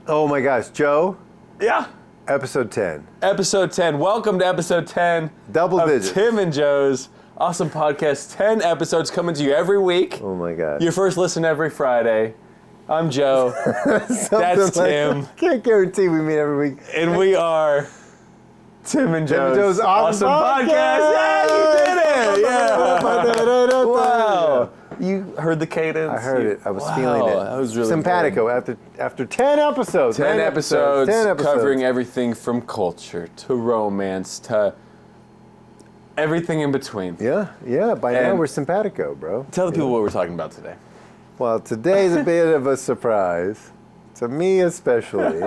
Oh my gosh, Joe, Yeah. episode 10. Episode 10. Welcome to episode 10 Double of digits. Tim and Joe's awesome podcast. 10 episodes coming to you every week. Oh my gosh. Your first listen every Friday. I'm Joe. That's Tim. Can't guarantee we meet every week. And we are Tim and Joe's awesome podcast. Yeah, you did it. Yeah. Wow. You heard the cadence? I heard it. I was feeling it. That was really Simpatico after 10 episodes. 10 episodes 10 episodes. covering everything from culture to romance to everything in between. Yeah. By now And- we're simpatico, bro. Tell the people what we're talking about today. Well, today's a bit of a surprise. To me especially.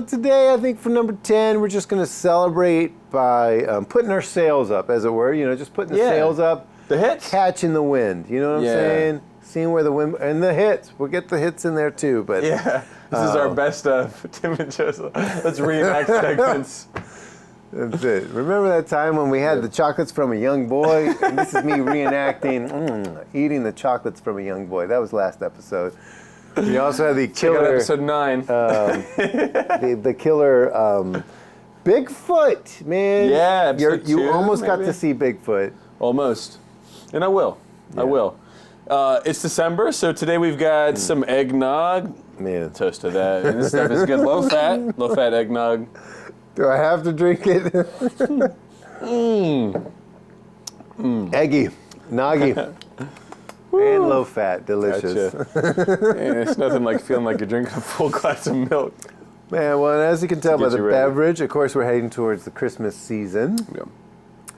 Today I think for number 10, we're just going to celebrate by putting our sails up, as it were. Just putting the sails up. The hits? Catching the wind. You know what I'm saying? Seeing where the wind, and the hits. We'll get the hits in there too. But Yeah. This is our best of Tim and Joe's. Let's reenact segments. That's it. Remember that time when we had the chocolates from a young boy? And this is me reenacting eating the chocolates from a young boy. That was last episode. We also had the Check out killer, episode 9. the killer Bigfoot, man. Yeah, episode You 2, almost got maybe? to see Bigfoot. Almost. And I will. I will. It's December, so today we've got some eggnog. Man, Toast to that. And this stuff is good. Low fat eggnog. do I have to drink it? Eggy, noggy, and low fat, delicious. Gotcha. Man, it's nothing like feeling like you're drinking a full glass of milk. Man, well, and as you can tell by get the you ready. beverage, of course, we're heading towards the Christmas season. Yeah.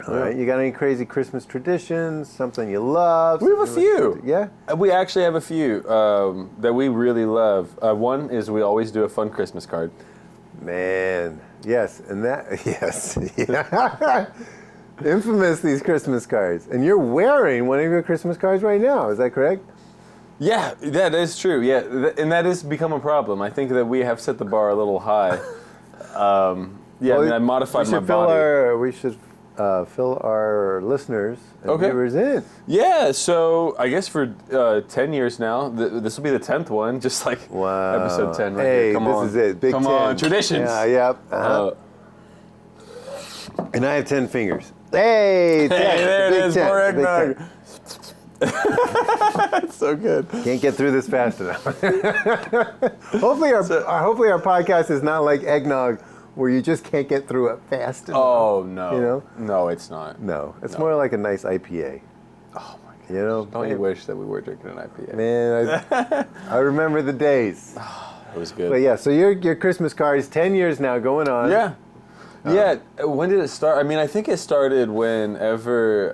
All right, you got any crazy Christmas traditions? Something you love? We have a something you like few. to- Yeah. We actually have a few that we really love. One is we always do a fun Christmas card. Man, yes, and that yes, yeah. Infamous, these Christmas cards, and you're wearing one of your Christmas cards right now. Is that correct? Yeah, that is true. Yeah, and that has become a problem. I think that we have set the bar a little high. I modified my body. We should fill our listeners and Okay. viewers in. Yeah, so I guess for 10 years now, this will be the 10th one, just like Wow. episode 10 right Hey, here. Come this on. is it. Big Come 10. on, traditions. Yeah, yep. And I have 10 fingers. Hey, 10. Hey, there Big it is, 10, more big 10. eggnog. It's so good. Can't get through this fast enough. hopefully our podcast is not like eggnog, where you just can't get through it fast enough. Oh, no. You know? No, it's not. No, it's more like a nice IPA. Oh, my God. You know? Don't you wish that we were drinking an IPA? Man, I remember the days. It was good. But yeah, so your Christmas card is 10 years now going on. Yeah. Yeah. When did it start? I mean, I think it started whenever,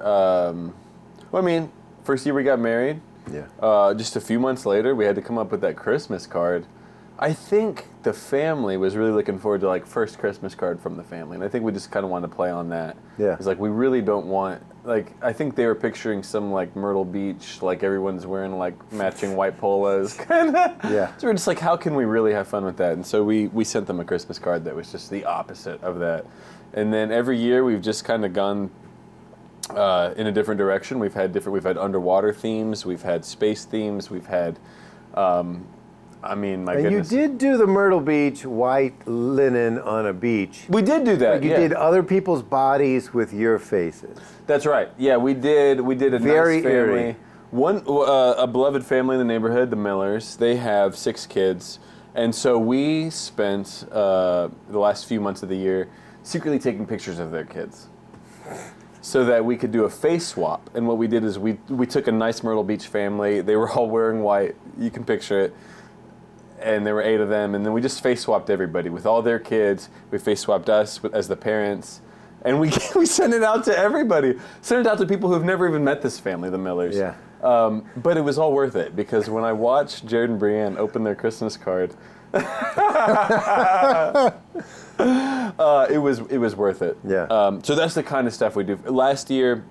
first year we got married. Yeah. Just a few months later, we had to come up with that Christmas card. I think the family was really looking forward to like first Christmas card from the family, and I think we just kind of wanted to play on that. Yeah. It's like we really don't want I think they were picturing some like Myrtle Beach, like everyone's wearing like matching white polos, kind of. Yeah. So we're just like, how can we really have fun with that? And so we sent them a Christmas card that was just the opposite of that. And then every year we've just kind of gone in a different direction. We've had underwater themes, we've had space themes, we've had, And goodness. you did do the Myrtle Beach white linen on a beach. We did do that. You did other people's bodies with your faces. That's right. Yeah, we did a Very nice family. eerie. One a beloved family in the neighborhood, the Millers. They have 6 kids, and so we spent the last few months of the year secretly taking pictures of their kids, so that we could do a face swap. And what we did is we took a nice Myrtle Beach family. They were all wearing white. You can picture it. And there were 8 of them, and then we just face swapped everybody with all their kids. We face swapped us as the parents, and we sent it out to everybody. Sent it out to people who've never even met this family, the Millers. Yeah. But it was all worth it, because when I watched Jared and Brianne open their Christmas card, it was worth it. Yeah. So that's the kind of stuff we do. Last year,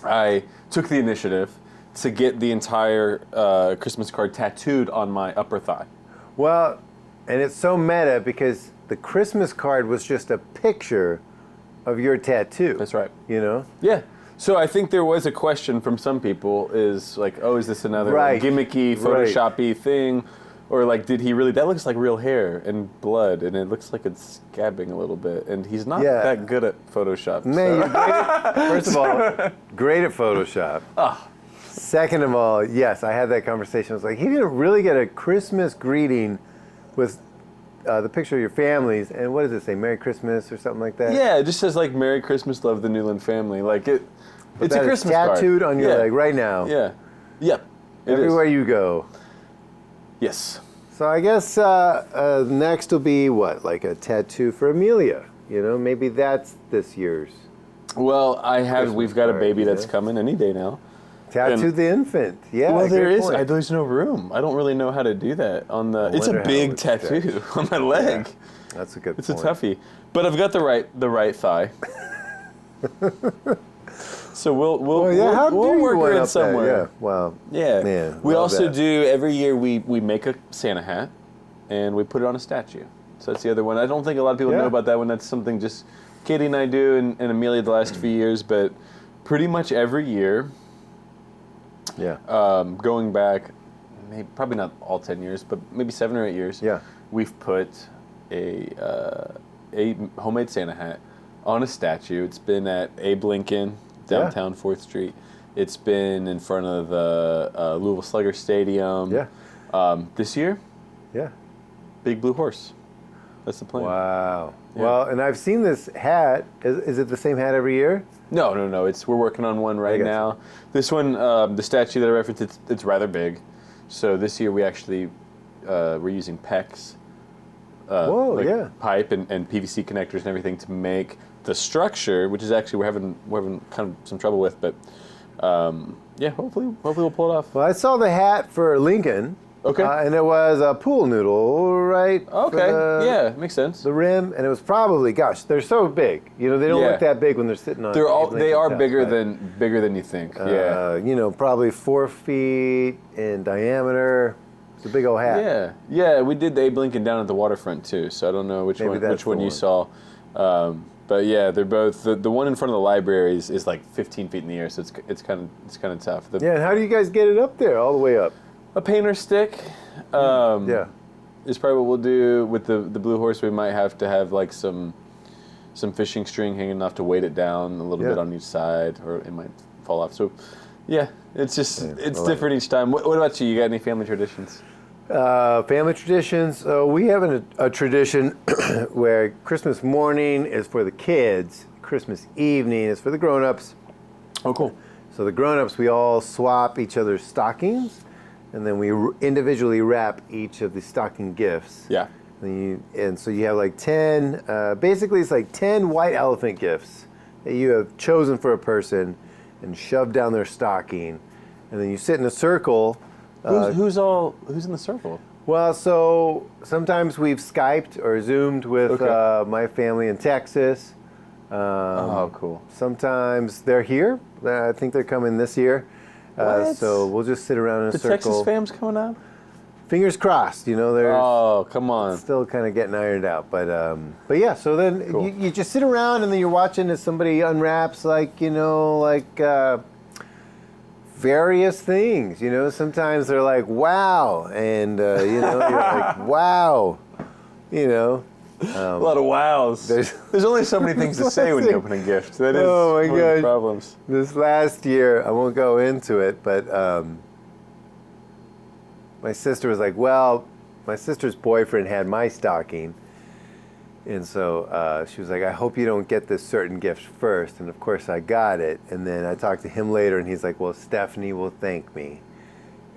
I took the initiative to get the entire Christmas card tattooed on my upper thigh. Well, and it's so meta because the Christmas card was just a picture of your tattoo. That's right. You know? Yeah. So I think there was a question from some people is like, oh, is this another Right. gimmicky, Right. Photoshoppy thing? Or like, did he really, that looks like real hair and blood and it looks like it's scabbing a little bit. And he's not Yeah. that good at Photoshop. Man, so. you're great. First of all, great at Photoshop. Second of all, yes, I had that conversation. I was like, he didn't really get a Christmas greeting with the picture of your families. And what does it say? Merry Christmas or something like that? Yeah, it just says like, Merry Christmas, love the Newland family. Like it's That a is Christmas card. tattooed on your Yeah. leg right now. Yeah. Yep. It is. Everywhere you go. Yes. So I guess next will be what? Like a tattoo for Amelia. You know, maybe that's this year's. Well, we've got a card, baby yeah. that's coming any day now. Tattoo And- the infant. Yeah. Well, there great is. point. There's no room. I don't really know how to do that on the. It's a wonder how big it's tattoo on my leg. That's a good It's point. a toughie, but I've got the right thigh. So we'll Well, yeah, how do we'll you work went her in up somewhere. There? Yeah. Wow. Yeah. Man, we love also that. do every year. We make a Santa hat, and we put it on a statue. So that's the other one. I don't think a lot of people Yeah. know about that one. That's something just Katie and I do, and Amelia the last few years. But pretty much every year, Yeah. going back, probably not all 10 years, but maybe 7 or 8 years. Yeah. We've put a homemade Santa hat on a statue. It's been at Abe Lincoln, downtown 4th Street. It's been in front of the Louisville Slugger Stadium. Yeah. This year, Yeah. Big Blue Horse. That's the plan. Wow. Yeah. Well, and I've seen this hat. Is it the same hat every year? No. We're working on one right gotcha. now. This one, the statue that I referenced, it's rather big. So this year we actually we're using PEX, Whoa, yeah. pipe and PVC connectors and everything to make the structure, which is actually we're having kind of some trouble with, but yeah, hopefully we'll pull it off. Well, I saw the hat for Lincoln. Okay. And it was a pool noodle, right? for Okay, the- yeah, makes sense. The rim, and it was probably, gosh, they're so big. You know, they don't Yeah. look that big when they're sitting on. They Lincoln are Test, bigger but, than you think. Yeah. You know, probably 4 feet in diameter. It's a big old hat. Yeah. We did the Abe Lincoln down at the waterfront too, so I don't know which Maybe one that's the you one. saw. But yeah, they're both the one in front of the library is like 15 feet in the air, so it's kind of tough. Yeah, and how do you guys get it up there, all the way up? A painter stick. Yeah. Is probably what we'll do with the Blue Horse. We might have to have like some fishing string hanging off to weight it down a little Yeah. bit on each side, or it might fall off. So, yeah, it's just Yeah, it's I like different each time. What about you? You got any family traditions? Family traditions. We have a tradition where Christmas morning is for the kids, Christmas evening is for the grown-ups. Oh, cool. So the grown-ups, we all swap each other's stockings, and then we individually wrap each of the stocking gifts. Yeah. And so you have like 10, basically it's like 10 white elephant gifts that you have chosen for a person and shoved down their stocking. And then you sit in a circle. Who's in the circle? Well, so sometimes we've Skyped or Zoomed with Okay. my family in Texas. Oh, cool. Sometimes they're here. I think they're coming this year. What? So we'll just sit around in a The circle. Texas fam's coming up? Fingers crossed, you know, there's Oh, come on. still kind of getting ironed out. But yeah, so then Cool. you just sit around and then you're watching as somebody unwraps various things, you know. Sometimes they're like, wow, and you know, you're like, wow, you know. A lot of wows. There's only so many things to say when you open a gift. That is Oh, my one of the gosh. problems. This last year, I won't go into it, but my sister was like, well, my sister's boyfriend had my stocking. And so she was like, I hope you don't get this certain gift first. And of course I got it. And then I talked to him later and he's like, well, Stephanie will thank me.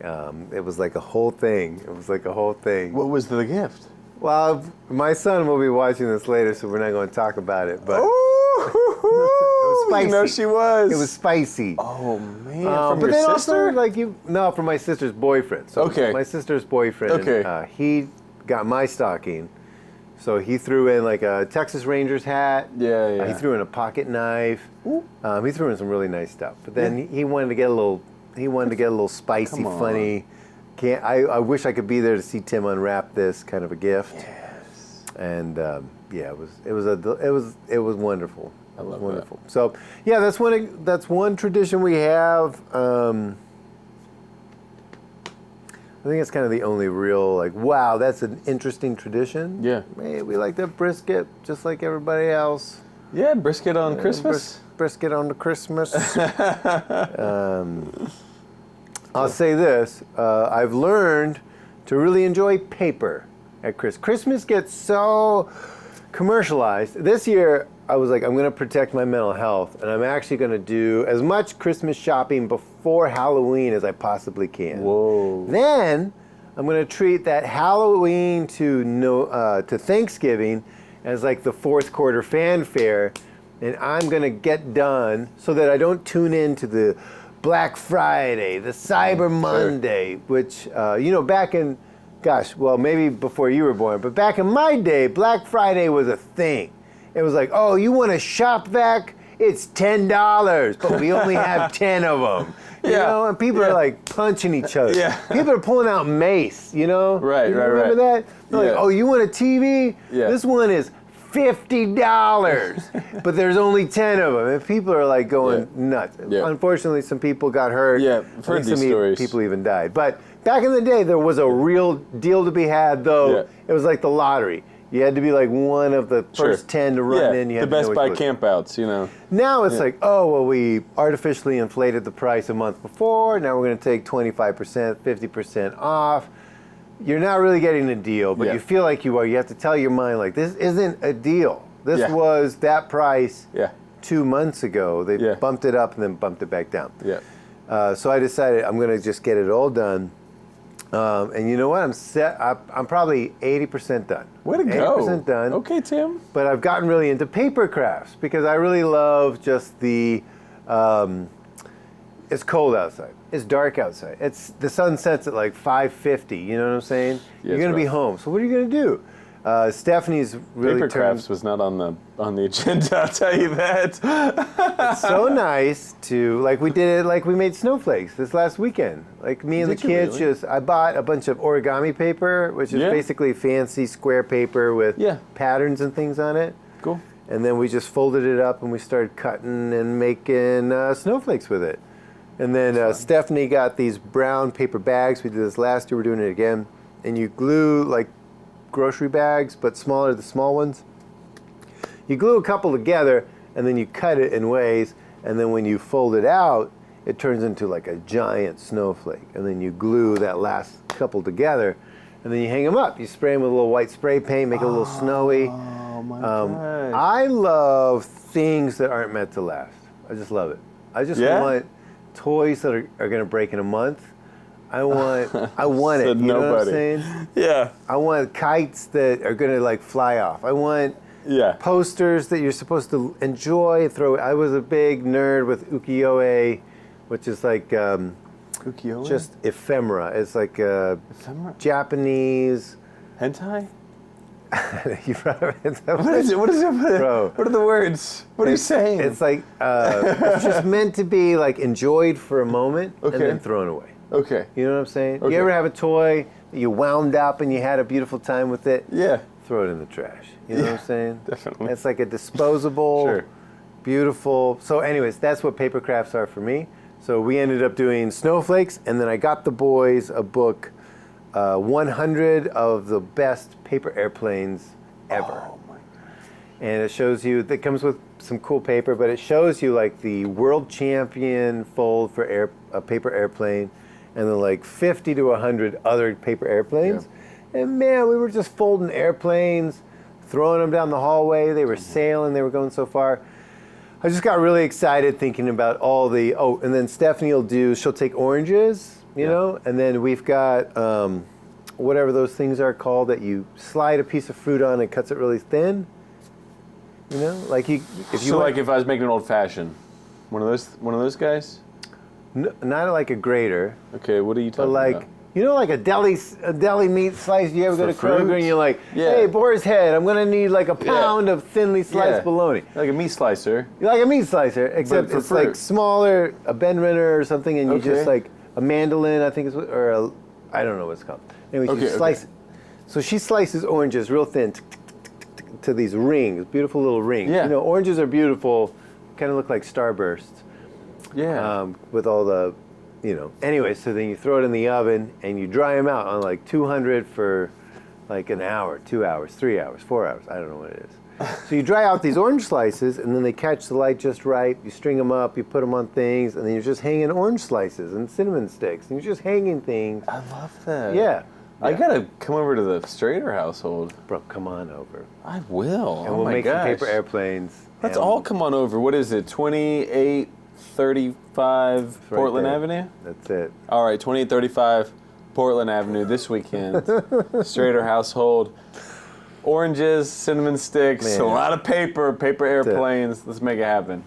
It was like a whole thing. What was the gift? Well, my son will be watching this later, so we're not going to talk about it. But Oh, spicy. you know she was. it was spicy. Oh man, but from your then sister? also, from my sister's boyfriend. So Okay. my sister's boyfriend, Okay. he got my stocking. So he threw in like a Texas Rangers hat. Yeah. He threw in a pocket knife. He threw in some really nice stuff. But then he wanted to get a little spicy, Come on. funny. I wish I could be there to see Tim unwrap this kind of a gift. Yes. And it was wonderful. I love wonderful. So yeah, that's one tradition we have. I think it's kind of the only real, like, wow, that's an interesting tradition. Yeah. Hey, we like that brisket just like everybody else. Yeah, brisket on Christmas. Brisket on the Christmas. I'll say this. I've learned to really enjoy paper at Christmas. Christmas gets so commercialized. This year, I was like, I'm going to protect my mental health, and I'm actually going to do as much Christmas shopping before Halloween as I possibly can. Whoa. Then I'm going to treat that Halloween to Thanksgiving as like the fourth quarter fanfare, and I'm going to get done so that I don't tune into the Black Friday, the Cyber Monday, which, back in, well, maybe before you were born, but back in my day, Black Friday was a thing. It was like, oh, you want a shop vac? It's $10, but we only have 10 of them. You know, and people are like punching each other. Yeah. People are pulling out mace, you know? Right, you right, remember that? They're like, Yeah. oh, you want a TV? Yeah. This one is $50, but there's only 10 of them. And people are like going nuts. Yeah. Unfortunately, some people got hurt. Yeah, I I've think heard these some stories. people even died. But back in the day, there was a real deal to be had, though. Yeah. It was like the lottery. You had to be like one of the first Sure. 10 to run in. You had the to Best know Buy which one. campouts, you know. Now it's like, oh, well, we artificially inflated the price a month before. Now we're going to take 25%, 50% off. You're not really getting a deal, but Yeah. you feel like you are. You have to tell your mind, like, this isn't a deal. This Yeah. was that price Yeah. 2 months ago. They Yeah. bumped it up and then bumped it back down. Yeah. So I decided I'm going to just get it all done. And you know what? I'm probably 80% done. Way to go. 80% done. Okay, Tim. But I've gotten really into paper crafts because I really love just the. It's cold outside. It's dark outside. The sun sets at like 5:50. You know what I'm saying? Yeah, You're it's gonna be rough. home. So what are you gonna do? Stephanie's really Paper turned crafts was not on the agenda. I'll tell you that. so nice to we did it like we made snowflakes this last weekend. Like me and Did the you kids really? I bought a bunch of origami paper, which is Yeah. basically fancy square paper with Yeah. patterns and things on it. Cool. And then we just folded it up and we started cutting and making snowflakes with it. And then Stephanie got these brown paper bags. We did this last year. We're doing it again. And you glue like grocery bags, but smaller, the small ones. You glue a couple together and then you cut it in ways. And then when you fold it out, it turns into like a giant snowflake. And then you glue that last couple together. And then you hang them up. You spray them with a little white spray paint, make it a little snowy. Oh my gosh. I love things that aren't meant to last. I just love it. I just Yeah? want toys that are going to break in a month. I want it. Said You know what I'm nobody. saying? Yeah. I want kites that are going to like fly off. I want Yeah. posters that you're supposed to enjoy. I was a big nerd with ukiyo-e, which is like Ukiyo-e? just ephemera. It's like Ephemera? Japanese. Hentai? You probably- What is it? What is it? Bro. What are the words? What are you saying? It's like it's just meant to be like enjoyed for a moment Okay. and then thrown away. Okay. You know what I'm saying? Okay. You ever have a toy that you wound up and you had a beautiful time with it? Yeah. Throw it in the trash. You know what I'm saying? Definitely. It's like a disposable, Sure. beautiful. So, anyways, that's what paper crafts are for me. So we ended up doing snowflakes, and then I got the boys a book, 100 of the best paper airplanes ever. Oh my. And it shows you, it comes with some cool paper, but it shows you like the world champion fold for a paper airplane and then like 50 to 100 other paper airplanes. And man, we were just folding airplanes, throwing them down the hallway. They were sailing, they were going so far. I just got really excited thinking about all the, and then Stephanie she'll take oranges, you know, and then we've got whatever those things are called that you slide a piece of fruit on and cuts it really thin. You know, like if you So like if I was making an old fashioned, one of those guys. not like a grater, Okay, what are you but talking like about? you know, like a deli meat slice. You ever go to For Kroger fruit? and you're like, Yeah. hey, boar's head, I'm gonna need like a pound of thinly sliced Yeah. bologna. Like a meat slicer. Like a meat slicer, except for it's like fruit. smaller, a Ben Renner or something, and you Okay. just like a mandolin, I think is what, or I don't know what it's called. Anyway, Okay, you okay. slice it. So she slices oranges real thin, to these rings, beautiful little rings. Yeah. You know, oranges are beautiful, kind of look like starbursts. Yeah. With all the, you know. Anyway, so then you throw it in the oven and you dry them out on like 200 for like an hour, 2 hours, 3 hours, 4 hours. I don't know what it is. So you dry out these orange slices, and then they catch the light just right. You string them up, you put them on things, and then you're just hanging orange slices and cinnamon sticks, and you're just hanging things. I love that. Yeah. I gotta come over to the Strader household. Bro, come on over. I will. And oh we'll my make gosh. some paper airplanes. Let's and all come on over. What is it? 2835 right Portland there. Avenue? That's it. All right, 2835 Portland Avenue this weekend. Strader household. Oranges, cinnamon sticks, Man. a lot of paper airplanes. Let's make it happen.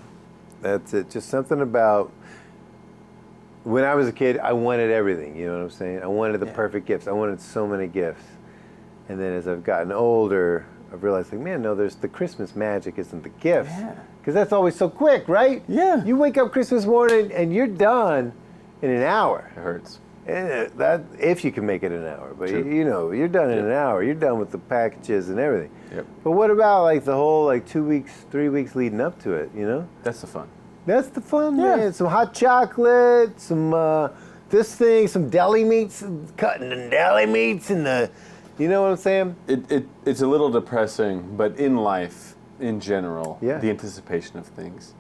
That's it. Just something about when I was a kid, I wanted everything. You know what I'm saying? I wanted the perfect gifts. I wanted so many gifts. And then as I've gotten older, I've realized, like, man, no, there's the Christmas magic isn't the gifts. Yeah. Because that's always so quick, right? Yeah. You wake up Christmas morning and you're done in an hour. It hurts. And that if you can make it an hour, but True. you know, you're done in an hour. You're done with the packages and everything. Yep. But what about like the whole like 2 weeks, 3 weeks leading up to it? You know, That's the fun. that's the fun, Yeah. man. Some hot chocolate, some this thing, some deli meats, cutting the deli meats and the, you know what I'm saying? It's a little depressing, but in life, in general, Yeah. the anticipation of things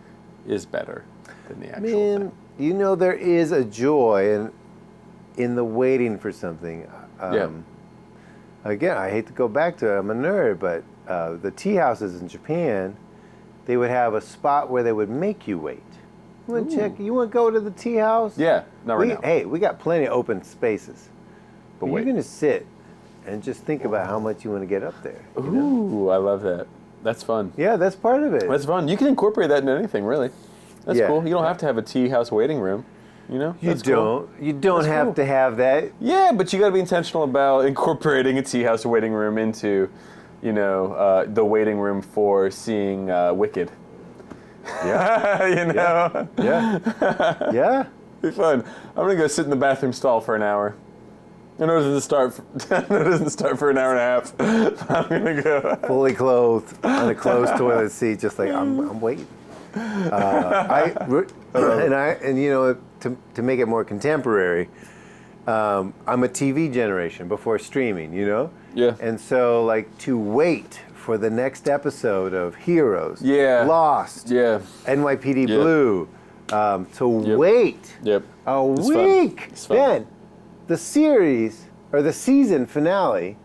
is better than the actual Man, thing. you know there is a joy in the waiting for something. Again, I hate to go back to it. I'm a nerd, but the tea houses in Japan, they would have a spot where they would make you wait. You want to check? You want to go to the tea house? Yeah, not right now. Hey, we got plenty of open spaces, but wait. you're gonna sit and just think about how much you want to get up there. you know? Ooh, I love that. That's fun. Yeah, that's part of it. That's fun. You can incorporate that into anything, really. That's Yeah. cool. You don't have to have a tea house waiting room. You know? you That's don't. cool. You don't That's have cool. to have that. Yeah, but you got to be intentional about incorporating a tea house waiting room into, the waiting room for seeing Wicked. Yeah. you know? Yeah. Yeah. Be fun. I'm gonna go sit in the bathroom stall for an hour. I know it doesn't start. For an hour and a half. I'm gonna go. Fully clothed on a closed toilet seat, just like I'm waiting. And you know, to make it more contemporary, I'm a TV generation before streaming. You know. Yeah. And so, like, to wait for the next episode of Heroes, Yeah. Lost, Yeah. NYPD Yep. Blue, to wait Yep. a It's fun. week. It's fun. Then the series or the season finale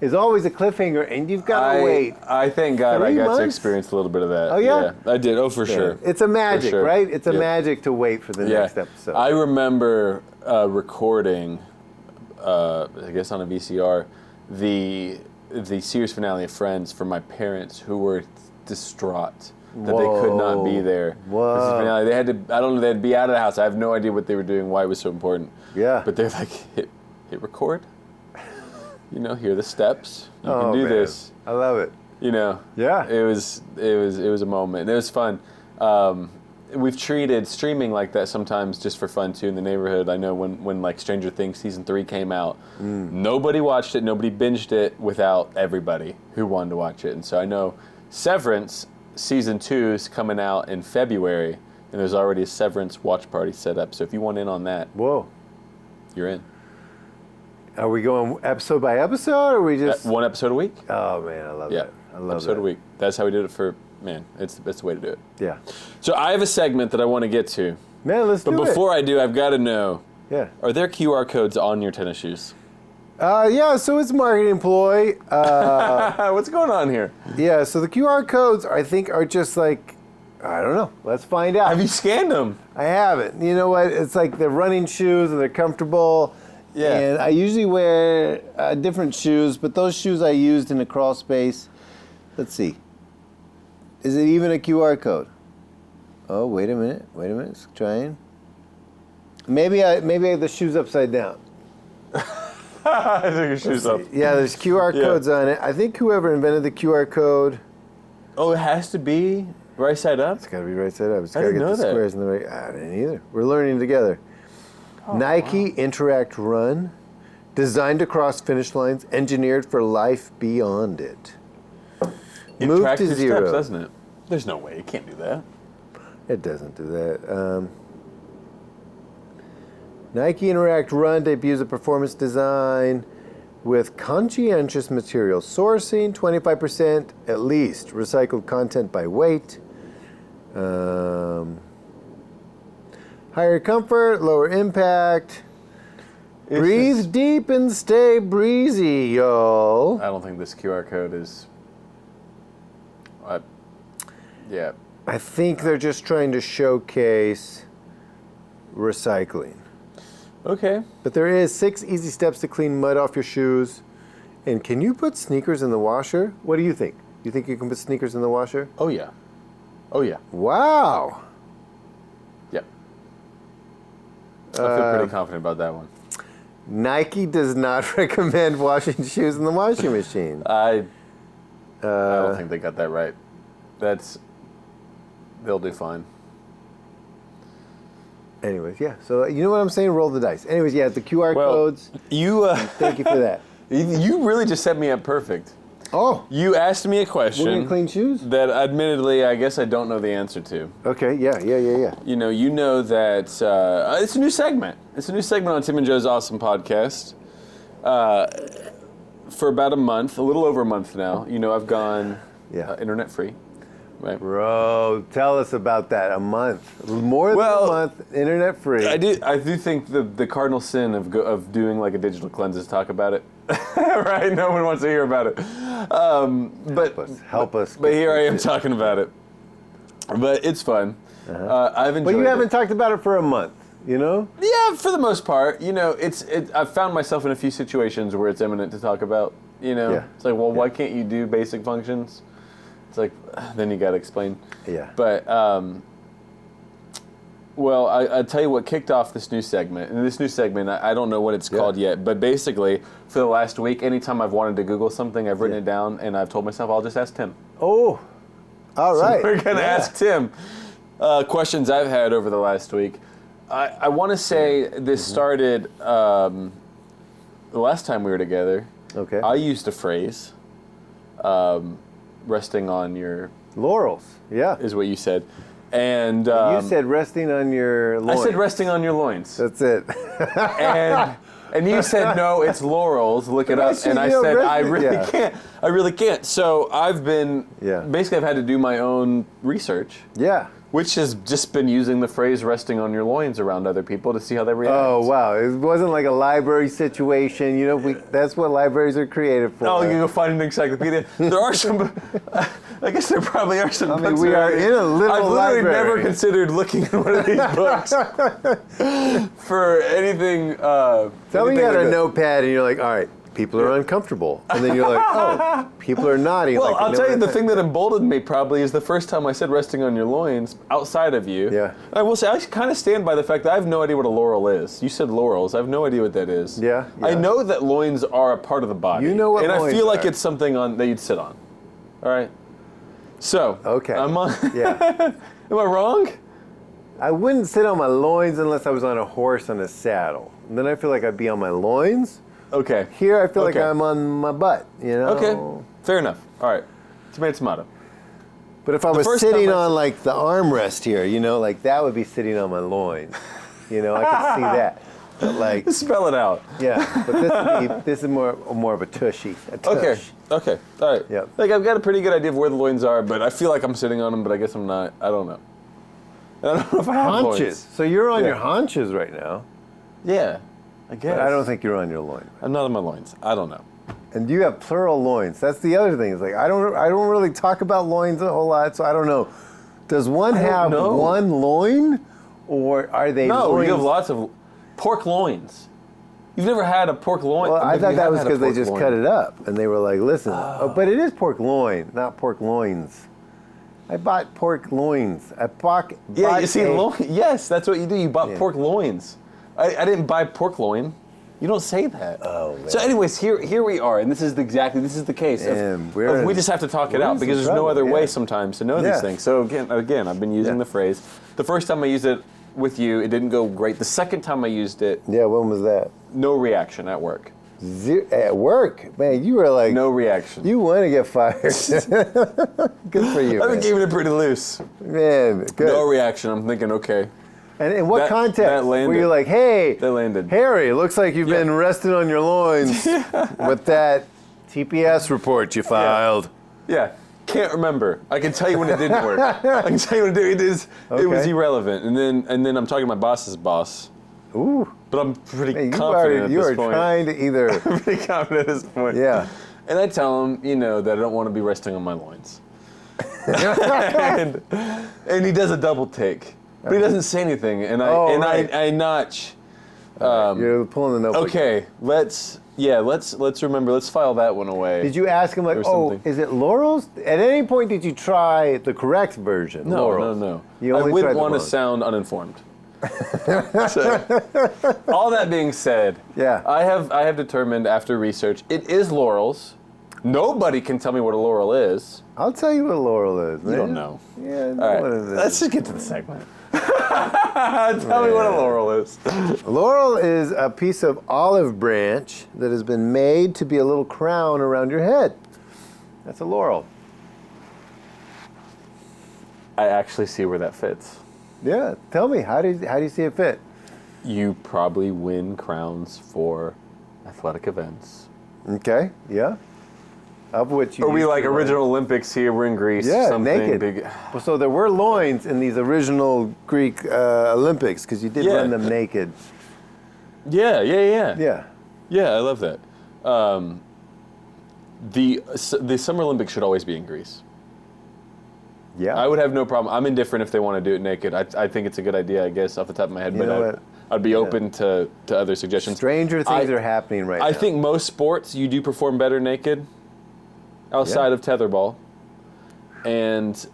is always a cliffhanger, and you've got to wait. I thank God I 3 got to months? experience a little bit of that. Oh, yeah? I did. Oh, for sure. It's a magic, For sure. right? It's a Yep. magic to wait for the Yeah. next episode. I remember recording, I guess on a VCR, the series finale of Friends for my parents, who were distraught that they could not be there. Whoa. This is finale. They had to. I don't know. They had to be out of the house. I have no idea what they were doing. Why it was so important. Yeah. But they're like, hit record. Hear the steps. You can do man. this. I love it. Yeah. It was a moment. It was fun. We've treated streaming like that sometimes just for fun too in the neighborhood. I know when like Stranger Things season 3 came out, nobody watched it, nobody binged it without everybody who wanted to watch it. And so I know Severance season 2 is coming out in February, and there's already a Severance watch party set up. So if you want in on that, Whoa. you're in. Are we going episode by episode, or are we just? One episode a week. Oh man, I love Yeah, it. I love episode it. a week. That's how we did it for. Man, it's the best way to do it. Yeah. So I have a segment that I want to get to. Man, let's But do before I do, I've got to know, it. are there QR codes on your tennis shoes? Yeah. So it's a marketing ploy. What's going on here? Yeah. So the QR codes, I think, are just like, I don't know. Let's find out. Have you scanned them? I haven't. You know what? It's like they're running shoes and they're comfortable. Yeah. And I usually wear different shoes, but those shoes I used in the crawl space. Let's see. Is it even a QR code? Oh, wait a minute. It's trying. Maybe I have the shoes upside down. I took your shoes off. Yeah, there's QR Yeah. codes on it. I think whoever invented the QR code, Oh, it has to be right side up? it's got to be right side up. It's I got to didn't get the know that. squares in the right. I didn't either. We're learning together. Nike Interact Run, designed to cross finish lines, engineered for life beyond it. It Move tracks to your 0. steps, doesn't it? There's no way. It can't do that. It doesn't do that. Nike Interact Run debuts a performance design with conscientious material sourcing, 25% at least recycled content by weight. Higher comfort, lower impact. Breathe deep and stay breezy, y'all. I don't think this QR code is. Yeah. I think they're just trying to showcase recycling. Okay. But there is 6 easy steps to clean mud off your shoes. And can you put sneakers in the washer? What do you think? You think you can put sneakers in the washer? Oh yeah. Oh yeah. Wow. Yep. I feel pretty confident about that one. Nike does not recommend washing shoes in the washing machine. I don't think they got that right. They'll do fine. Anyways, yeah. So you know what I'm saying? Roll the dice. Anyways, yeah, the QR codes. You Thank you for that. you really just set me up perfect. Oh, You asked me a we're gonna question clean shoes? that admittedly I guess I don't know the answer to. Okay, yeah. You know that it's a new segment. It's a new segment on Tim and Joe's Awesome Podcast. For about a month, a little over a month now. You know, I've gone internet free, right? Bro, tell us about that. A month, more than a month, internet free. I do think the cardinal sin of doing like a digital cleanse is talk about it. Right? No one wants to hear about it. Help us. But here I am talking about it. But it's fun. I've enjoyed. But you haven't it. talked about it for a month. You know? Yeah, for the most part. You know, I've found myself in a few situations where it's imminent to talk about. You know, It's like, well, why can't you do basic functions? It's like, then you got to explain. Yeah. But, well, I tell you what kicked off this new segment. And this new segment, I don't know what it's called yet, but basically, for the last week, anytime I've wanted to Google something, I've written it down, and I've told myself I'll just ask Tim. Oh, all right. So we're going to ask Tim questions I've had over the last week. I want to say this started the last time we were together. Okay. I used a phrase, resting on your... Laurels, yeah. is what you said. And You said resting on your loins. I said resting on your loins. That's it. And you said, no, it's laurels, look it up. And I said, I really can't. So I've been, basically I've had to do my own research. Yeah. Which has just been using the phrase resting on your loins around other people to see how they react. Oh, wow. It wasn't like a library situation. You know, that's what libraries are created for. Oh, you go find an encyclopedia. There are some, I guess there probably are some books. I mean, we are in a little library. I've literally never considered looking at one of these books for anything. Tell me you had a notepad and you're like, all right, people are uncomfortable. And then you're like, oh, people are nodding. Well, like, I'll tell you, the thing that emboldened me probably is the first time I said resting on your loins outside of you. Yeah. I will say, I kind of stand by the fact that I have no idea what a laurel is. You said laurels. I have no idea what that is. Yeah. I know that loins are a part of the body. You know what and loins I feel like are. it's something that you'd sit on. All right? So. Okay. I'm on. Yeah. Am I wrong? I wouldn't sit on my loins unless I was on a horse on a saddle. And then I feel like I'd be on my loins. Okay. Here, I feel like Okay. I'm on my butt, you know? Okay. Fair enough. All right. Tomato, tomato. But if I was first sitting time I- on, like, the armrest here, you know, like, that would be sitting on my loins. You know, I could see that. But, like, Spell it out. yeah. But this is more of a tushy. A tush. Okay. All right. Yep. Like I've got a pretty good idea of where the loins are, but I feel like I'm sitting on them, but I guess I'm not. I don't know. I don't know if I have Haunches. loins. So you're on Yeah. your haunches right now. Yeah. I guess. But I don't think you're on your loin. I'm not on my loins. I don't know. And you have plural loins. That's the other thing. It's like I don't really talk about loins a whole lot, so I don't know. Does one have know. one loin, or are they? No, loins? you have lots of pork loins. You've never had a pork loin. Well, I Maybe thought you that have was had a because they pork just loin. cut it up and they were like, listen, but it is pork loin, not pork loins. I bought pork loins. Yeah, you see, yes, that's what you do. You bought Yeah. pork loins. I didn't buy pork loin. You don't say that. Oh, man. So, anyways, here we are, and this is the case. Man, We just have to talk it we're out in because some there's no trouble, other way yeah. sometimes to know Yeah. these things. So again, I've been using Yeah. the phrase. The first time I used it with you, it didn't go great. The second time I used it, Yeah, when was that? no reaction at work. At work, man, you were like, No reaction. you want to get fired. Good for you, I've been man. keeping it pretty loose. Man, good. No reaction. I'm thinking, okay. And in what That context landed. were you like, hey, That landed. Harry, looks like you've Yeah. been resting on your loins with that TPS report you filed. Yeah. Can't remember. I can tell you when it didn't work. I can tell you when it was Okay. irrelevant. And then I'm talking to my boss's boss. Ooh. But I'm pretty Man, confident at you this are point. trying to either, I'm pretty confident at this point. yeah. And I tell him, that I don't want to be resting on my loins. and he does a double take. But he doesn't say anything. And right. I notch. You're pulling the notebook. Okay, let's remember, let's file that one away. Did you ask him, like, Or oh, something. is it Laurel's? At any point did you try the correct version? No, Laurel's? no. You I only wouldn't tried the want to wrong. sound uninformed. So, all that being said, Yeah. I have determined after research, it is Laurel's. Nobody can tell me what a Laurel is. I'll tell you what Laurel is, man. You don't know. Yeah, I know All right, what it is. let's just get to the segment. Tell me what a Laurel is. Laurel is a piece of olive branch that has been made to be a little crown around your head. That's a laurel. I actually see where that fits. Yeah, tell me, how do you see it fit? You probably win crowns for athletic events. Okay, yeah. Of which you Are we used like to, original Olympics here? We're in Greece. Yeah, something naked. big. Well, so there were loins in these original Greek Olympics because you did Yeah. run them naked. Yeah. Yeah. Yeah, I love that. The Summer Olympics should always be in Greece. Yeah. I would have no problem. I'm indifferent if they want to do it naked. I think it's a good idea, I guess, off the top of my head. You But know what? I'd be open to other suggestions. Stranger things I- are happening right now. I think most sports you do perform better naked, outside Yeah. of tetherball, and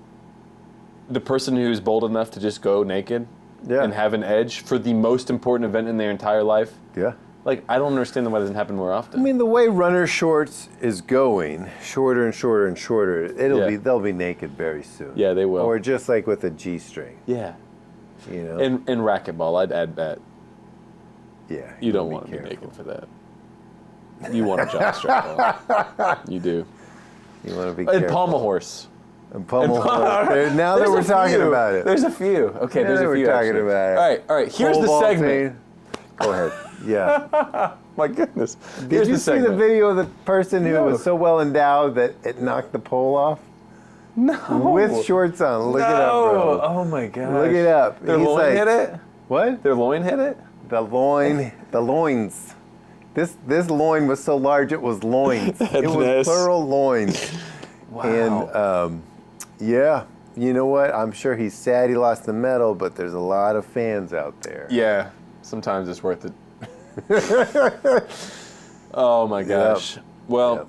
the person who's bold enough to just go naked Yeah. and have an edge for the most important event in their entire life. Yeah. Like, I don't understand why it doesn't happen more often. I mean, the way runner shorts is going, shorter and shorter and shorter, Yeah. they'll be naked very soon. Yeah, they will. Or just like with a G-string, Yeah. you know. And racquetball, I'd add that. yeah. You don't want to be naked for that. You want a jockstrap on. You do. You want to be And careful. pommel horse. And pommel horse. Now that There's we're a talking few. about it. There's a few. Okay, Now there's that a we're few. talking actually. about it. All right. Here's Pole the vaulting. segment. Go ahead. Yeah. My goodness. Did Here's you the see segment. the video of the person who No. was so well endowed that it knocked the pole off? No. With shorts on. Look it up, bro. Oh my gosh. Look it up. Their He's loin like- hit it? What? Their loin hit it? The loins. This loin was so large it was loins. It was Goodness. plural loins. Wow. And yeah, you know what? I'm sure he's sad he lost the medal, but there's a lot of fans out there. Yeah. Sometimes it's worth it. Oh my gosh. Well, Yep.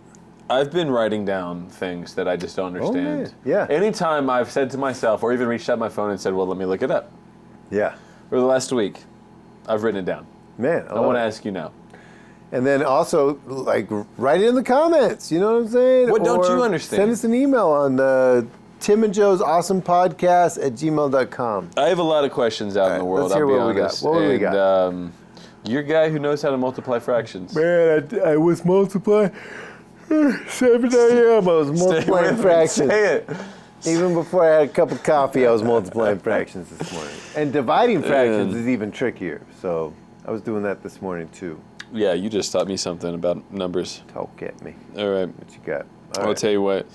I've been writing down things that I just don't understand. man. Yeah. Anytime I've said to myself, or even reached out my phone and said, well, let me look it up. Yeah. For the last week, I've written it down. Man, I want to ask you now. And then also, like, write it in the comments. You know what I'm saying? What don't Or you understand? Send us an email on Tim and Joe's Awesome Podcast at gmail.com. I have a lot of questions out in the world. let's hear I'll be what we got. honest. What do we got? You're a guy who knows how to multiply fractions. Man, I was multiplying 7 a.m. I was multiplying fractions. Say it. Even before I had a cup of coffee, I was multiplying fractions this morning. And dividing fractions is even trickier. So I was doing that this morning too. Yeah, you just taught me something about numbers. Talk at me. All right. What you got? All I'll right. tell you what.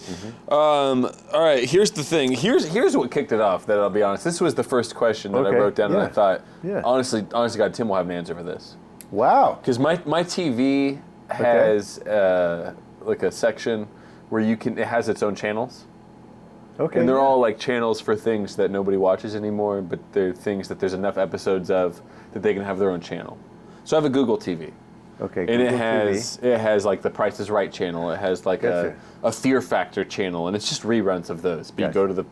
All right, here's the thing. Here's what kicked it off, that I'll be honest. This was the first question that Okay, I wrote down, and yeah, I thought, yeah. honestly, God, Tim will have an answer for this. Wow. Because my TV has like a section where it has its own channels. Okay. And they're all like channels for things that nobody watches anymore, but they're things that there's enough episodes of that they can have their own channel. So I have a Google TV. Okay. And Google it has like the Price is Right channel. It has like Gotcha. a Fear Factor channel, and it's just reruns of those. But you Gotcha. go to the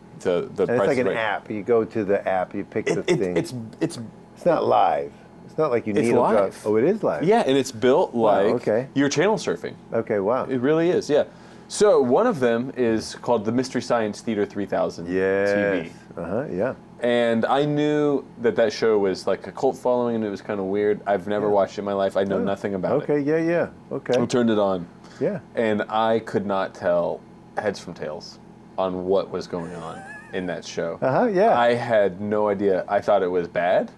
And Price it's like is an Right. app. You go to the app, you pick the thing. It's It's not live. It's not like you It's need live. a drop. Oh, it is live. yeah, and it's built like okay. you're channel surfing. Okay. Wow. It really is. Yeah. So one of them is called the Mystery Science Theater 3000 Yes. TV. Yeah. And I knew that show was like a cult following, and it was kind of weird. I've never watched it in my life. I know nothing about Okay, it. yeah. Okay. I turned it on, Yeah. and I could not tell heads from tails on what was going on in that show. Yeah. I had no idea. I thought it was bad,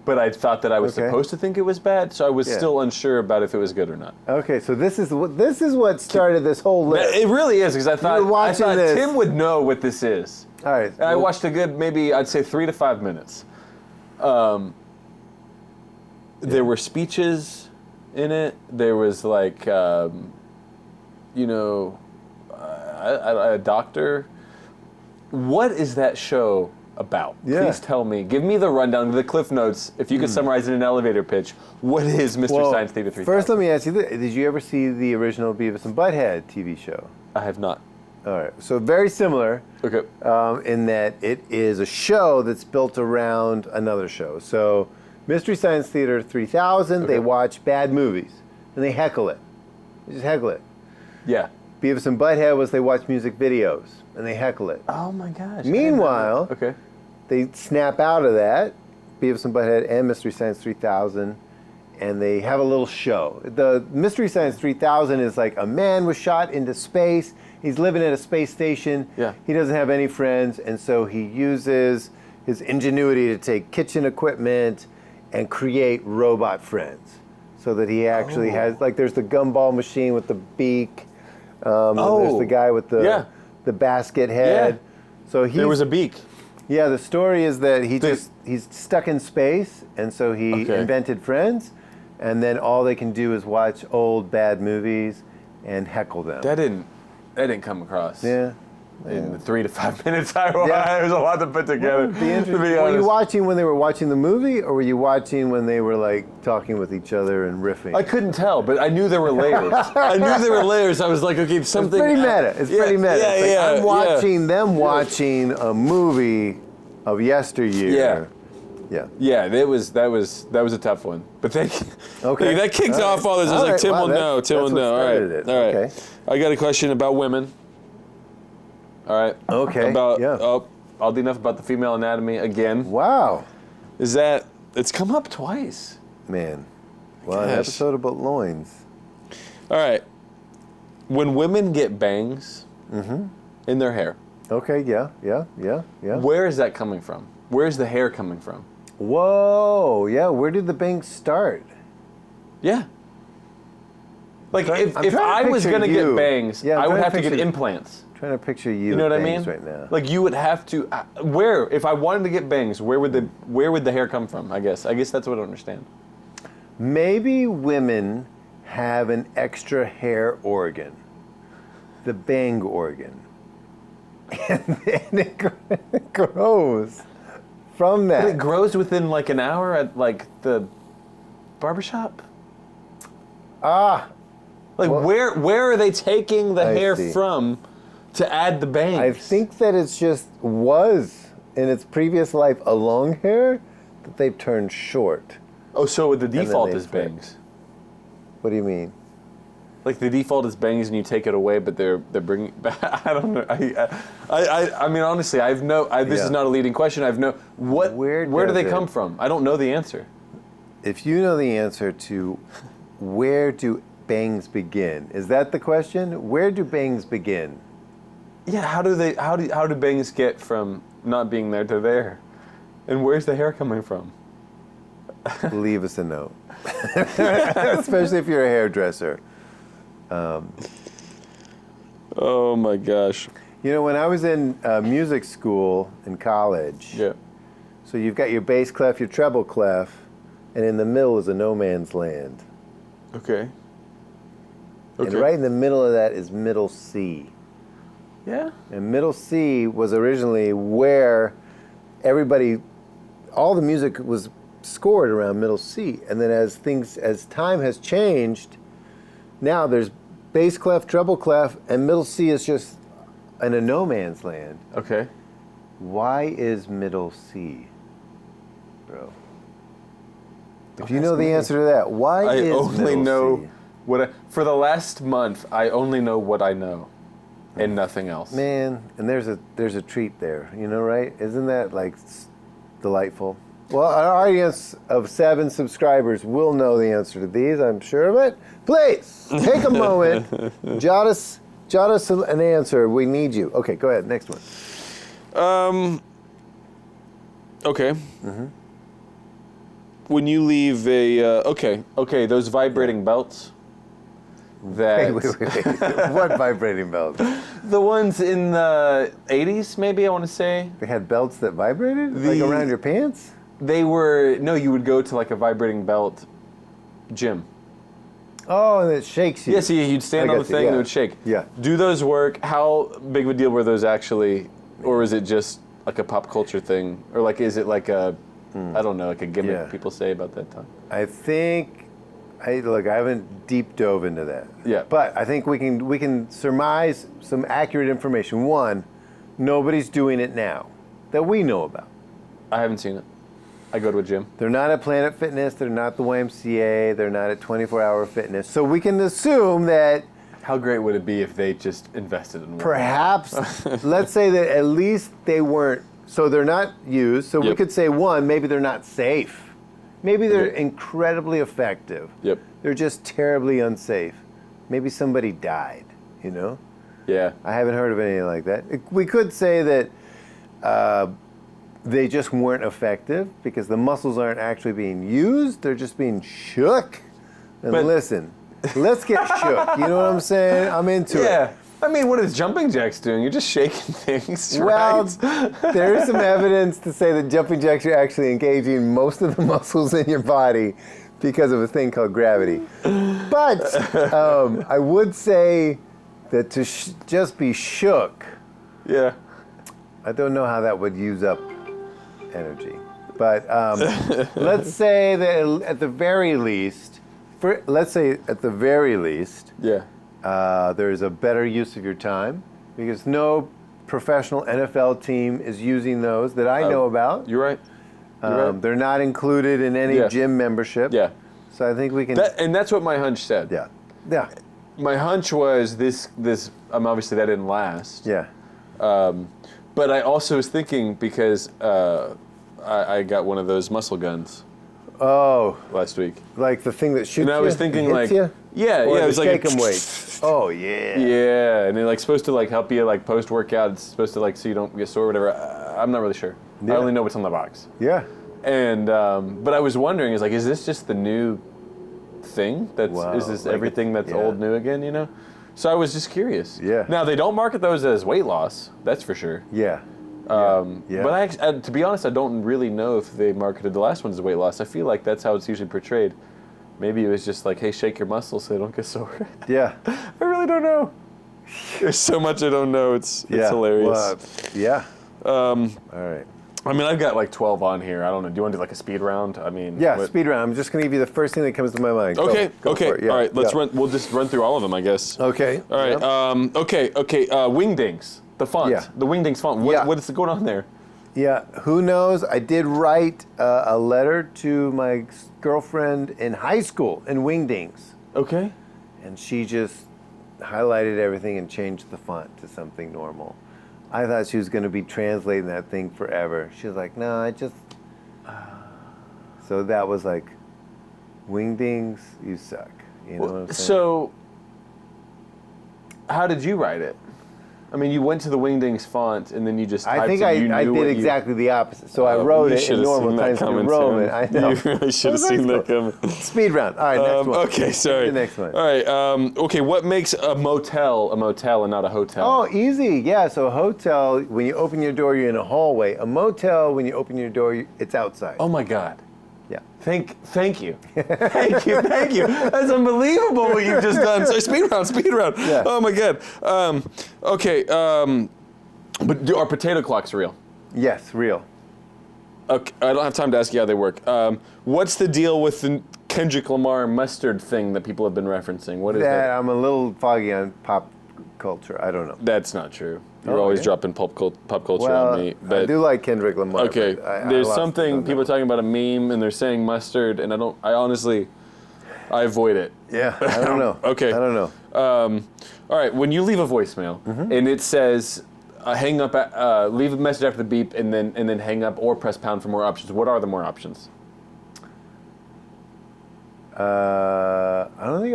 but I thought that I was Okay. supposed to think it was bad, so I was Yeah. still unsure about if it was good or not. Okay, so this is what started this whole list. It really is, because I thought watching this. Tim would know what this is. All right. And I watched a good, maybe I'd say 3 to 5 minutes. There were speeches in it. There was like, a doctor. What is that show about? Yeah. Please tell me. Give me the rundown, the Cliff Notes. If you could summarize in an elevator pitch, what is Mr. Science Theater 3000? First, let me ask you this. Did you ever see the original Beavis and Butthead TV show? I have not. All right. So very similar Okay. in that it is a show that's built around another show. So Mystery Science Theater 3000, Okay. they watch bad movies and they heckle it. They just heckle it. Yeah. Beavis and Butthead was they watch music videos and they heckle it. Oh my gosh. Meanwhile, Okay. they snap out of that, Beavis and Butthead and Mystery Science 3000, and they have a little show. The Mystery Science 3000 is like a man was shot into space. He's living at a space station. Yeah. He doesn't have any friends, and so he uses his ingenuity to take kitchen equipment and create robot friends. So that he actually has, like, there's the gumball machine with the beak. And there's the guy with the basket head. Yeah. So There was a beak. yeah, the story is that he's stuck in space, and so he Okay. invented friends, and then all they can do is watch old bad movies and heckle them. That didn't come across. Yeah. In the 3 to 5 minutes I watched, Yeah. there's a lot to put together. Be interesting. To be Were you honest, watching when they were watching the movie, or were you watching when they were like talking with each other and riffing? I couldn't tell, but I knew there were layers. I knew there were layers. I was like, okay, something. It's pretty meta. It's pretty meta. Yeah, It's like yeah, I'm watching them watching a movie of yesteryear. Yeah. Yeah, that was a tough one. But Okay. that kicked All off right. all this. I was All like, right. Tim Wow, will know. Tim will that's what know. All right. started it. All right. Okay. I got a question about women. All right. Okay, About yeah. oddly enough, about the female anatomy again. Wow. Is that it's come up twice? Man. Well, an Gosh. episode about loins. All right. When women get bangs in their hair, Okay, yeah. where is that coming from? Where's the hair coming from? Whoa, yeah. Where did the bangs start? Yeah. Like I'm if trying to I was picture gonna you. get bangs, Yeah, I'm I would trying to have to get picture- implants. Trying to picture you. You know with what I bangs mean? right now. Like you would have to. Where if I wanted to get bangs, where would the hair come from? I guess that's what I don't understand. Maybe women have an extra hair organ, the bang organ, and then it grows from But it that. grows within like an hour at like the barbershop. Ah, Like Well, where are they taking the I hair see. from to add the bangs? I think that it's just was in its previous life a long hair that they've turned short. Oh, so the then default they is flip. bangs. What do you mean? Like the default is bangs, and you take it away, but they're bringing it back. I don't know. I mean, honestly, this Yeah. is not a leading question. Where do does they it- come from? I don't know the answer. If you know the answer to where do bangs begin, is that the question? Where do bangs begin? Yeah, how do bangs get from not being there to there? And where's the hair coming from? Leave us a note. Especially if you're a hairdresser. Oh my gosh. You know, when I was in music school in college, Yeah. so you've got your bass clef, your treble clef, and in the middle is a no man's land. Okay. And right in the middle of that is middle C. Yeah. And middle C was originally where all the music was scored around middle C. And then as time has changed, now there's bass clef, treble clef, and middle C is just in a no man's land. Okay. Why is middle C, bro? If you that's know the me. answer to that, why I is only middle know C? for the last month. I only know what I know. and nothing else. Man, and there's a treat there, right? Isn't that like delightful? Well, our audience of 7 subscribers will know the answer to these, I'm sure of it. Please, take a moment, jot us an answer. We need you. Okay, go ahead, next one. Okay. When you leave a those vibrating belts. That Wait. What vibrating belts? the ones in the 80s, maybe I want to say. They had belts that vibrated? Like around your pants? They were you would go to like a vibrating belt gym. Oh, and it shakes you. Yeah, so you'd stand I on the got you, thing yeah. and it would shake. Yeah. Do those work? How big of a deal were those actually, or is it just like a pop culture thing, or like is it like a I don't know, like a gimmick Yeah. people say about that time? I think, I haven't deep dove into that. Yeah. But I think we can surmise some accurate information. One, nobody's doing it now that we know about. I haven't seen it. I go to a gym. They're not at Planet Fitness. They're not the YMCA. They're not at 24 Hour Fitness. So we can assume that How great would it be if they just invested in one? perhaps, let's say that at least they weren't, so they're not used. So we Yep. could say, one, maybe they're not safe. Maybe they're Yep. incredibly effective. Yep. They're just terribly unsafe. Maybe somebody died, Yeah. I haven't heard of anything like that. We could say that they just weren't effective because the muscles aren't actually being used. They're just being shook. And But- listen, let's get shook. You know what I'm saying? I'm into it. Yeah. I mean, what is jumping jacks doing? You're just shaking things, Well, right? there is some evidence to say that jumping jacks are actually engaging most of the muscles in your body because of a thing called gravity. But I would say that to just be shook, Yeah. I don't know how that would use up energy. But let's say that at the very least, Yeah. there's a better use of your time because no professional NFL team is using those that I know about. You're right. You're right. They're not included in any Yeah. gym membership. Yeah. So I think we can. And that's what my hunch said. Yeah. Yeah. My hunch was this. Obviously that didn't last. Yeah. But I also was thinking because I got one of those muscle guns Oh, last week. like the thing that shoots And I you was thinking and like, hits you? yeah, Or it the was like shake 'em weight. Oh yeah. Yeah, and it's supposed to like help you like post workout. It's supposed to like so you don't get sore or whatever. I'm not really sure. Yeah. I only know what's on the box. Yeah. And but I was wondering, is this just the new thing? Wow, Is this like everything that's yeah. old new again? So I was just curious. Yeah. Now they don't market those as weight loss. That's for sure. Yeah. Yeah. But to be honest, I don't really know if they marketed the last one as weight loss. I feel like that's how it's usually portrayed. Maybe it was just like, hey, shake your muscles so they don't get sore. Yeah. I really don't know. There's so much I don't know. It's hilarious. Well, yeah. All right. I mean, I've got like 12 on here. I don't know. Do you want to do like a speed round? I mean, Yeah, what- speed round. I'm just going to give you the first thing that comes to my mind. Go- Okay. go Okay. for it. Yeah, All right. Let's yeah. run. We'll just run through all of them, I guess. Okay. All right. Yep. Okay. Wingdings. The font. Yeah. The Wingdings font. Yeah. What is going on there? Yeah, who knows? I did write a letter to my girlfriend in high school in Wingdings, Okay. and she just highlighted everything and changed the font to something normal. I thought she was going to be translating that thing forever. She was like, no, I just... So that was like, Wingdings, you suck. You know what I'm saying? So, how did you write it? I mean, you went to the Wingdings font and then you just typed I think it. You I knew what did you- exactly the opposite. So I Oh, wrote you it in should have normal seen that Times New coming, Roman. Tim. I know. You really should have seen that coming. Speed round. All right, next one. Okay, sorry. The next one. All right. Okay, what makes a motel and not a hotel? Oh, easy. Yeah, so a hotel, when you open your door, you're in a hallway. A motel, when you open your door, it's outside. Oh my God. Yeah. Thank you. Thank you. That's unbelievable what you've just done. So speed round. Yeah. Oh my God. Okay. But are potato clocks real? Yes, real. Okay, I don't have time to ask you how they work. What's the deal with the Kendrick Lamar mustard thing that people have been referencing? What is That that? I'm a little foggy on pop culture. I don't know. That's not true. You're Oh, always yeah? dropping pop culture Well, on me. I But do like Kendrick Lamar. okay, but I there's lost it something on people are that. talking about a meme and they're saying mustard, and I honestly I avoid it. Yeah, I don't know. Okay. I don't know. All right, when you leave a voicemail and it says hang up, leave a message after the beep, and then hang up or press pound for more options. What are the more options? I don't think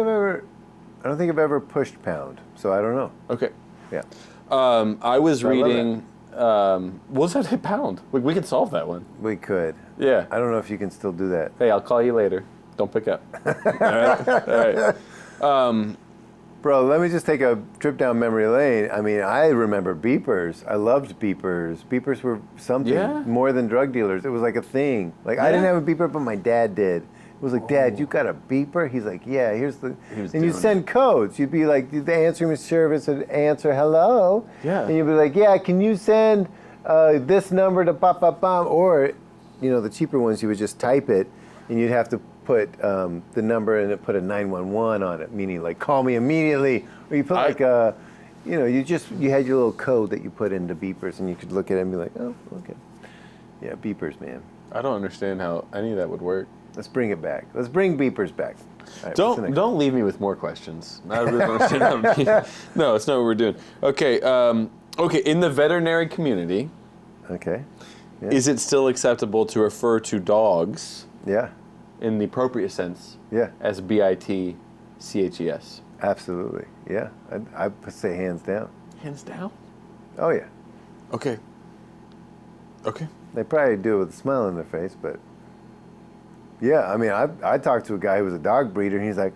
I've ever pushed pound, so I don't know. Okay. Yeah. I was I love reading. We'll just hit pound. We could solve that one. We could. Yeah. I don't know if you can still do that. Hey, I'll call you later. Don't pick up. All right. Bro, let me just take a trip down memory lane. I mean, I remember beepers. I loved beepers. Beepers were something Yeah. more than drug dealers. It was like a thing. Like, I Yeah. didn't have a beeper, but my dad did. It was like, Dad, you got a beeper? He's like, yeah, here's the... He was And you doing send codes. You'd be like, the answering service would answer, hello. Yeah. And you'd be like, yeah, can you send this number to bam? Or, you know, the cheaper ones, you would just type it, and you'd have to put the number and put a 911 on it, meaning like, call me immediately. Or you put like a, you know, you had your little code that you put into beepers, and you could look at it and be like, oh, okay. Yeah, beepers, man. I don't understand how any of that would work. Let's bring it back. Let's bring beepers back. All right, what's the next Don't leave me with more questions. I really don't understand how. No, it's not what we're doing. Okay. Okay. In the veterinary community, one? Okay. Yeah. is it still acceptable to refer to dogs Yeah. in the appropriate sense Yeah. as BITCHES? Absolutely. Yeah. I say hands down. Hands down. Oh yeah. Okay. Okay. They probably do it with a smile on their face, but yeah. I mean, I talked to a guy who was a dog breeder, and he's like,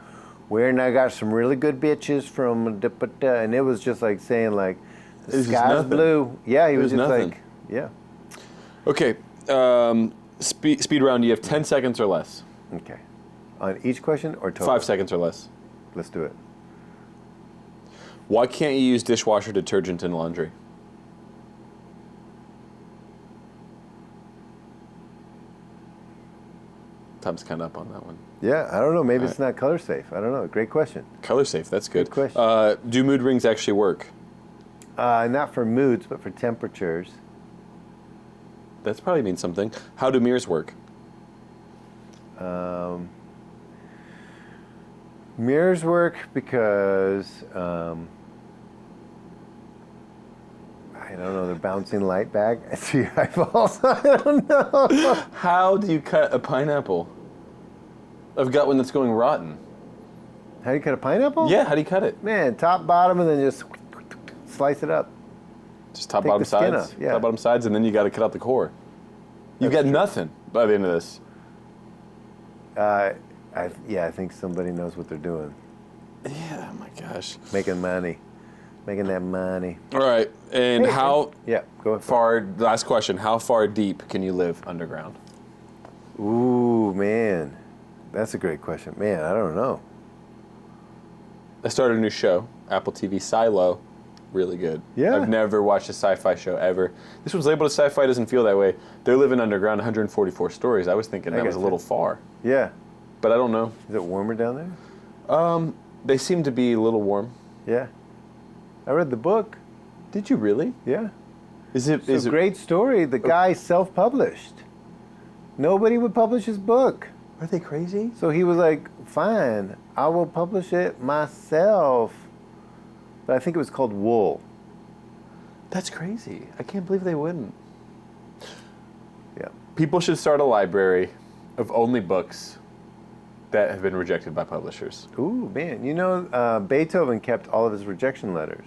"Where and I got some really good bitches from," and it was just like saying like, "The It's just sky's nothing. blue." Yeah, he It was was just nothing. like, yeah. Okay. Speed round. You have 10 seconds or less. Okay. On each question or total? 5 seconds or less. Let's do it. Why can't you use dishwasher detergent in laundry? Time's kind of up on that one. Yeah, I don't know. Maybe All it's not color safe. I don't know. Great question. Color safe, that's good. Good question. Do mood rings actually work? Not for moods, but for temperatures. That's probably means something. How do mirrors work? Mirrors work because I don't know. They're bouncing light back to your eyeballs. I don't know. How do you cut a pineapple? I've got one that's going rotten. How do you cut a pineapple? Yeah, how do you cut it? Man, top, bottom, and then just slice it up. Just top, Take bottom, the skin sides. off, yeah. Top, bottom, sides, and then you got to cut out the core. You've That's got true. nothing by the end of this. I think somebody knows what they're doing. Yeah, oh my gosh. Making money. Making that money. All right, and Hey, how Yeah, go ahead. far, last question, how far deep can you live underground? Ooh, man. That's a great question. Man, I don't know. I started a new show, Apple TV Silo. Really good. Yeah. I've never watched a sci-fi show ever. This one's labeled as sci-fi, doesn't feel that way. They're living underground, 144 stories. I was thinking that was a gotcha. little far, Yeah. but I don't know. Is it warmer down there? They seem to be a little warm. Yeah. I read the book. Did you really? Yeah. Is it? It's a great story. The guy self-published. Nobody would publish his book. Are they crazy? So he was like, fine, I will publish it myself. But I think it was called Wool. That's crazy. I can't believe they wouldn't. Yeah. People should start a library of only books that have been rejected by publishers. Ooh, man. You know, Beethoven kept all of his rejection letters.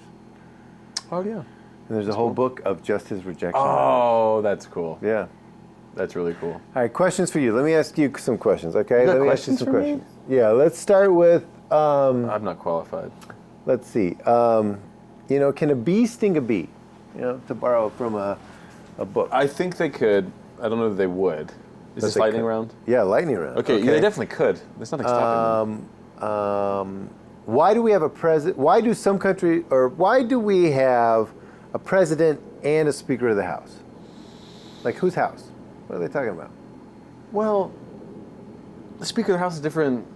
Oh yeah. And there's a whole book of just his rejection letters. Oh, that's cool. Yeah. That's really cool. All right, questions for you. Let me ask you some questions, okay? You got Let me questions ask you for some me? questions. Yeah, let's start with, I'm not qualified. let's see. You know, can a bee sting a bee? You know, to borrow from a book. I think they could. I don't know that they would. Is this they lightning could. round? Yeah, lightning round. Okay, yeah, they definitely could. There's nothing stopping them. Why do we have a president? Why do some country, or why do we have a president and a Speaker of the House? Like, whose house? What are they talking about? Well, the Speaker of the House is a different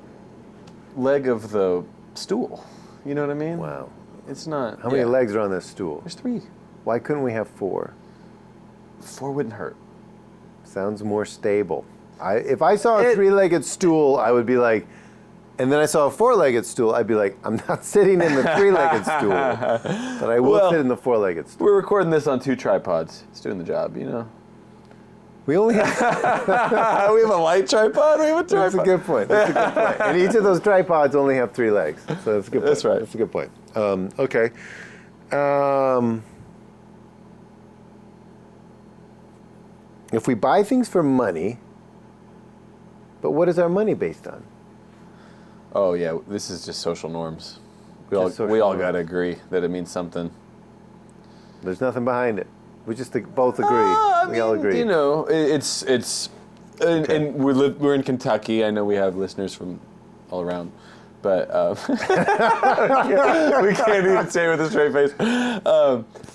leg of the stool. You know what I mean? Wow. It's not. How many yeah. legs are on this stool? There's 3. Why couldn't we have 4? 4 wouldn't hurt. Sounds more stable. If I saw a 3-legged stool, I would be like, and then I saw a 4-legged stool, I'd be like, I'm not sitting in the 3-legged stool, but I will sit in the 4-legged stool. We're recording this on 2 tripods. It's doing the job, you know. We only have. We have a light tripod. We have a tripod. That's a good point. That's a good point. And each of those tripods only have 3 legs, so that's a good point. That's right. That's a good point. Okay. If we buy things for money, but what is our money based on? Oh yeah, this is just social norms. We Just social all norms. gotta agree that it means something. There's nothing behind it. We just both agree. We all agree. You know, it's and we're in Kentucky. I know we have listeners from all around, but we can't even say it with a straight face.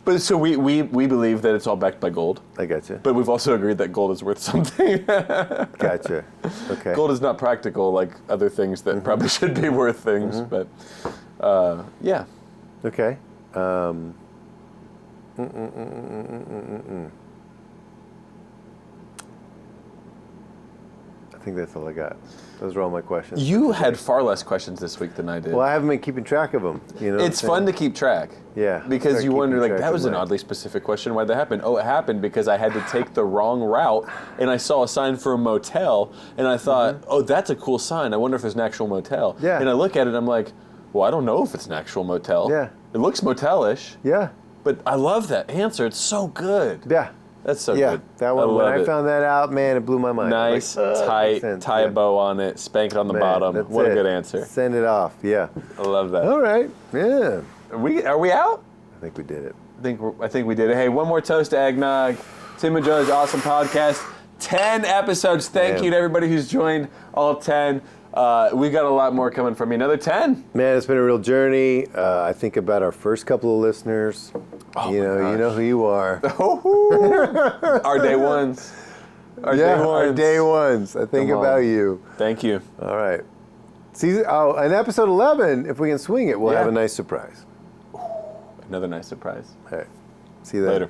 But so we believe that it's all backed by gold. I gotcha. But we've also agreed that gold is worth something. Gotcha. Okay. Gold is not practical like other things that probably should be worth things. But yeah. Okay. I think that's all I got. Those are all my questions. You had far less questions this week than I did. Well, I haven't been keeping track of them. You know, It's fun to keep track. Yeah. Because Start you wonder, keeping like, track that of was an mine. oddly specific question. Why'd that happen? Oh, it happened because I had to take the wrong route, and I saw a sign for a motel, and I thought, oh, that's a cool sign. I wonder if there's an actual motel. Yeah. And I look at it, and I'm like, well, I don't know if it's an actual motel. Yeah. It looks motel-ish, Yeah. but I love that answer. It's so good. Yeah. That's so Yeah. good. That one. When love I it. found that out, man, it blew my mind. Nice, Like, tight, makes sense. tie Yeah. a bow on it, spank it on the Man, bottom. that's What a it. good answer. Send it off. Yeah. I love that. All right. Yeah. Are we out? I think we did it. I think we did it. Hey, one more toast to eggnog. Tim and Joe's awesome podcast. 10 episodes. Thank Man. you to everybody who's joined all 10. We got a lot more coming from you. Another 10. Man, it's been a real journey. I think about our first couple of listeners. Oh you my know, gosh. you know who you are. Our day ones. Our yeah, day ones. our day ones. I think Come on. about you. Thank you. All right. In episode 11, if we can swing it, we'll Yeah. have a nice surprise. Another nice surprise. All right. See you then. Later.